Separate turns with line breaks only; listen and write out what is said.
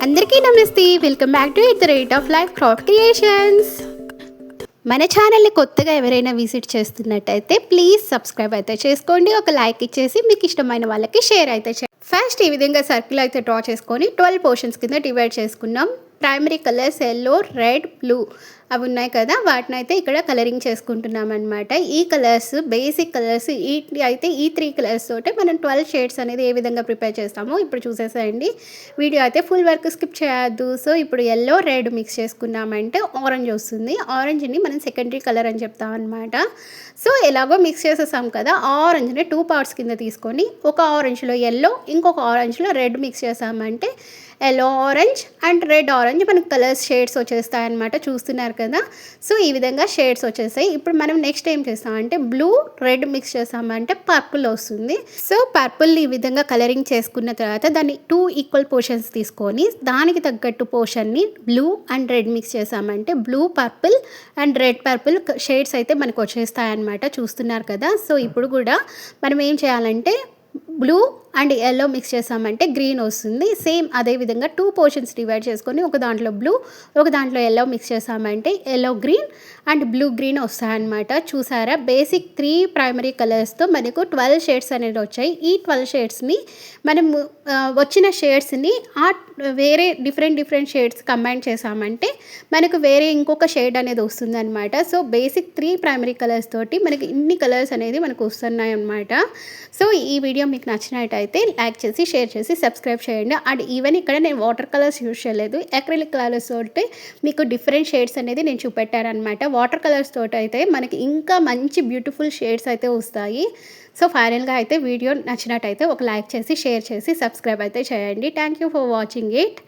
అందరికీ నమస్తే. Welcome back to the rate of life craft creations. మన ఛానల్ని కొత్తగా ఎవరైనా విజిట్ చేస్తున్నట్టయితే ప్లీజ్ సబ్స్క్రైబ్ అయితే చేసుకోండి. ఒక లైక్ ఇచ్చేసి మీకు ఇష్టమైన వాళ్ళకి షేర్ అయితే చేయండి. ఫస్ట్ ఈ విధంగా సర్కిల్ అయితే డ్రా చేసుకొని 12 పోర్షన్స్ కింద డివైడ్ చేసుకున్నాం. Primary colours yellow, red, blue అవి ఉన్నాయి కదా, వాటిని అయితే ఇక్కడ కలరింగ్ చేసుకుంటున్నాం అనమాట. ఈ కలర్స్ బేసిక్ కలర్స్ ఈ 3 కలర్స్ తోటే మనం 12 షేడ్స్ అనేది ఏ విధంగా ప్రిపేర్ చేస్తామో ఇప్పుడు చూసేసేయండి. వీడియో అయితే ఫుల్ వర్క్ స్కిప్ చేయొద్దు. సో ఇప్పుడు ఎల్లో, రెడ్ మిక్స్ చేసుకున్నామంటే ఆరెంజ్ వస్తుంది. ఆరెంజ్ని మనం సెకండరీ కలర్ అని చెప్తాం అనమాట. సో ఎలాగో మిక్స్ చేసేసాం కదా, ఆరెంజ్ని 2 పార్ట్స్ కింద తీసుకొని ఒక ఆరెంజ్లో ఎల్లో, ఇంకొక ఆరెంజ్లో రెడ్ మిక్స్ చేసామంటే yellow orange and red orange మనకు కలర్స్ షేడ్స్ వచ్చేస్తాయి అనమాట. చూస్తున్నారు కదా, సో ఈ విధంగా షేడ్స్ వచ్చేసాయి. ఇప్పుడు మనం నెక్స్ట్ ఏం చేస్తామంటే బ్లూ, రెడ్ మిక్స్ చేసామంటే పర్పుల్ వస్తుంది. సో పర్పుల్ని ఈ విధంగా కలరింగ్ చేసుకున్న తర్వాత దాన్ని 2 ఈక్వల్ పోర్షన్స్ తీసుకొని దానికి తగ్గట్టు పోర్షన్ని బ్లూ అండ్ రెడ్ మిక్స్ చేసామంటే blue purple and red purple shades అయితే మనకు వచ్చేస్తాయి అనమాట. చూస్తున్నారు కదా, సో ఇప్పుడు కూడా మనం ఏం చేయాలంటే బ్లూ అండ్ ఎల్లో మిక్స్ చేసామంటే గ్రీన్ వస్తుంది. సేమ్ అదేవిధంగా 2 పోర్షన్స్ డివైడ్ చేసుకొని ఒక దాంట్లో బ్లూ, ఒక దాంట్లో ఎల్లో మిక్స్ చేసామంటే yellow green and blue green వస్తాయన్నమాట. చూసారా, బేసిక్ 3 ప్రైమరీ కలర్స్తో మనకు 12 షేడ్స్ అనేది వచ్చాయి. ఈ 12 షేడ్స్ని మనం వచ్చిన షేడ్స్ని వేరే డిఫరెంట్ షేడ్స్ కంబైన్ చేసామంటే మనకు వేరే ఇంకొక షేడ్ అనేది వస్తుంది అనమాట. సో బేసిక్ 3 ప్రైమరీ కలర్స్ తోటి మనకి ఇన్ని కలర్స్ అనేది మనకు వస్తున్నాయి అనమాట. సో ఈ వీడియో మీకు నచ్చినట్టయితే లైక్ చేసి షేర్ చేసి సబ్స్క్రైబ్ చేయండి. అండ్ ఈవెన్ ఇక్కడ నేను వాటర్ కలర్స్ యూజ్ చేయలేదు, అక్రిలిక్ కలర్స్ తోటి మీకు డిఫరెంట్ షేడ్స్ అనేది నేను చూపెట్టాను అనమాట. వాటర్ కలర్స్ తోటి అయితే మనకి ఇంకా మంచి బ్యూటిఫుల్ షేడ్స్ అయితే వస్తాయి. సో ఫైనల్గా అయితే వీడియో నచ్చినట్టయితే ఒక లైక్ చేసి షేర్ చేసి సబ్స్క్రైబ్ అయితే చేయండి. Thank you for watching it.